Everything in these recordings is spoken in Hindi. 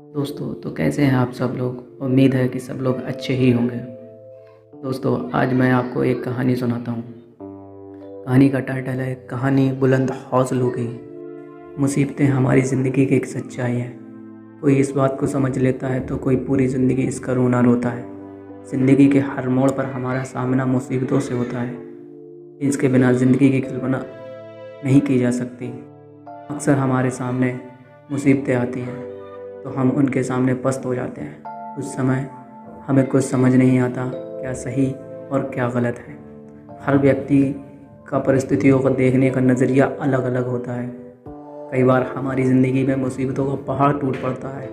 दोस्तों तो कैसे हैं आप सब लोग। उम्मीद है कि सब लोग अच्छे ही होंगे। दोस्तों आज मैं आपको एक कहानी सुनाता हूँ। कहानी का टाइटल है कहानी बुलंद हौसलों की। मुसीबतें हमारी ज़िंदगी की एक सच्चाई है। कोई इस बात को समझ लेता है तो कोई पूरी ज़िंदगी इसका रोना रोता है। ज़िंदगी के हर मोड़ पर हमारा सामना मुसीबतों से होता है। इसके बिना ज़िंदगी की कल्पना नहीं की जा सकती। अक्सर हमारे सामने मुसीबतें आती हैं तो हम उनके सामने पस्त हो जाते हैं। उस समय हमें कुछ समझ नहीं आता क्या सही और क्या गलत है। हर व्यक्ति का परिस्थितियों को देखने का नज़रिया अलग अलग होता है। कई बार हमारी ज़िंदगी में मुसीबतों का पहाड़ टूट पड़ता है।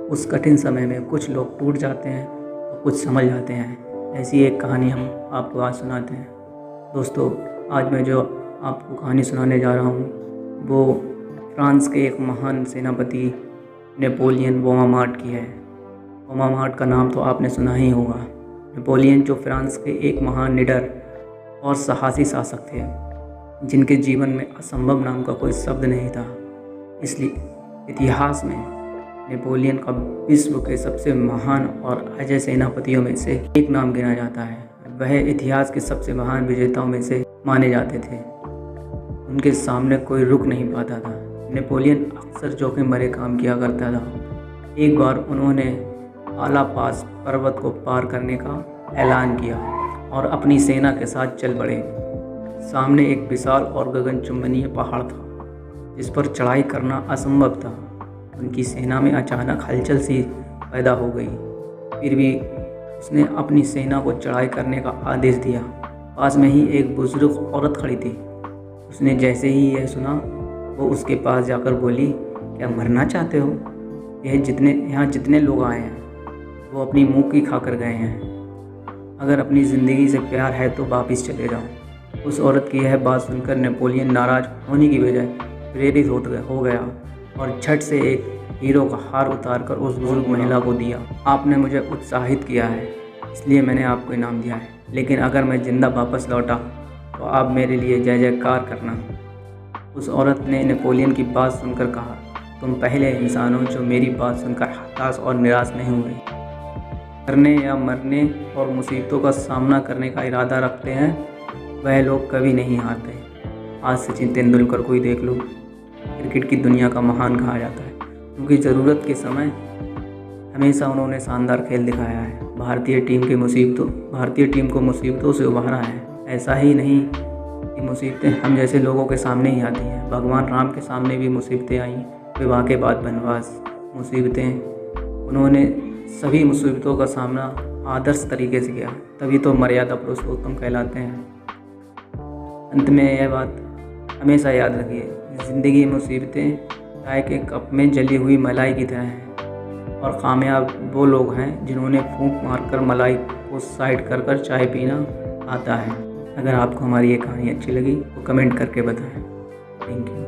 उस कठिन समय में कुछ लोग टूट जाते हैं तो कुछ समझ जाते हैं। ऐसी एक कहानी हम आपको आज सुनाते हैं। दोस्तों आज मैं जो आपको कहानी सुनाने जा रहा हूँ वो फ्रांस के एक महान सेनापति नेपोलियन बोनापार्ट की है। बोनापार्ट का नाम तो आपने सुना ही होगा। नेपोलियन जो फ्रांस के एक महान निडर और साहसी शासक थे जिनके जीवन में असंभव नाम का कोई शब्द नहीं था। इसलिए इतिहास में नेपोलियन का विश्व के सबसे महान और अजय सेनापतियों में से एक नाम गिना जाता है। वह इतिहास के सबसे महान विजेताओं में से माने जाते थे। उनके सामने कोई रुक नहीं पाता था। नेपोलियन अक्सर जोखिम भरे काम किया करता था। एक बार उन्होंने आला पास पर्वत को पार करने का ऐलान किया और अपनी सेना के साथ चल पड़े। सामने एक विशाल और गगनचुंबनीय पहाड़ था जिस पर चढ़ाई करना असंभव था। उनकी सेना में अचानक हलचल सी पैदा हो गई। फिर भी उसने अपनी सेना को चढ़ाई करने का आदेश दिया। पास में ही एक बुजुर्ग औरत खड़ी थी। उसने जैसे ही यह सुना वो उसके पास जाकर बोली, क्या मरना चाहते हो? यहाँ जितने लोग आए हैं वो अपनी मुँह की खाकर गए हैं। अगर अपनी ज़िंदगी से प्यार है तो वापस चले जाओ। उस औरत की यह बात सुनकर नेपोलियन नाराज़ होने की बजाय प्रेरित हो गया और झट से एक हीरो का हार उतार कर उस बुजुर्ग महिला को दिया। आपने मुझे उत्साहित किया है इसलिए मैंने आपको इनाम दिया है, लेकिन अगर मैं ज़िंदा वापस लौटा तो आप मेरे लिए जय जयकार करना। उस औरत ने नेपोलियन की बात सुनकर कहा, तुम पहले इंसान हो जो मेरी बात सुनकर हताश और निराश नहीं हुए। करने या मरने और मुसीबतों का सामना करने का इरादा रखते हैं वह लोग कभी नहीं हारते। आज सचिन तेंदुलकर को ही देख लो, क्रिकेट की दुनिया का महान कहा जाता है क्योंकि ज़रूरत के समय हमेशा उन्होंने शानदार खेल दिखाया है। भारतीय टीम को मुसीबतों से उभारा है। ऐसा ही नहीं कि मुसीबतें हम जैसे लोगों के सामने ही आती हैं। भगवान राम के सामने भी मुसीबतें आईं। विवाह के बाद वनवास, मुसीबतें, उन्होंने सभी मुसीबतों का सामना आदर्श तरीके से किया, तभी तो मर्यादा पुरुषोत्तम कहलाते हैं। अंत में यह बात हमेशा याद रखिए, ज़िंदगी मुसीबतें चाय के कप में जली हुई मलाई की तरह हैं और कामयाब वो लोग हैं जिन्होंने फूंक मारकर मलाई को साइड कर कर चाय पीना आता है। अगर आपको हमारी ये कहानी अच्छी लगी तो कमेंट करके बताएं। Thank you.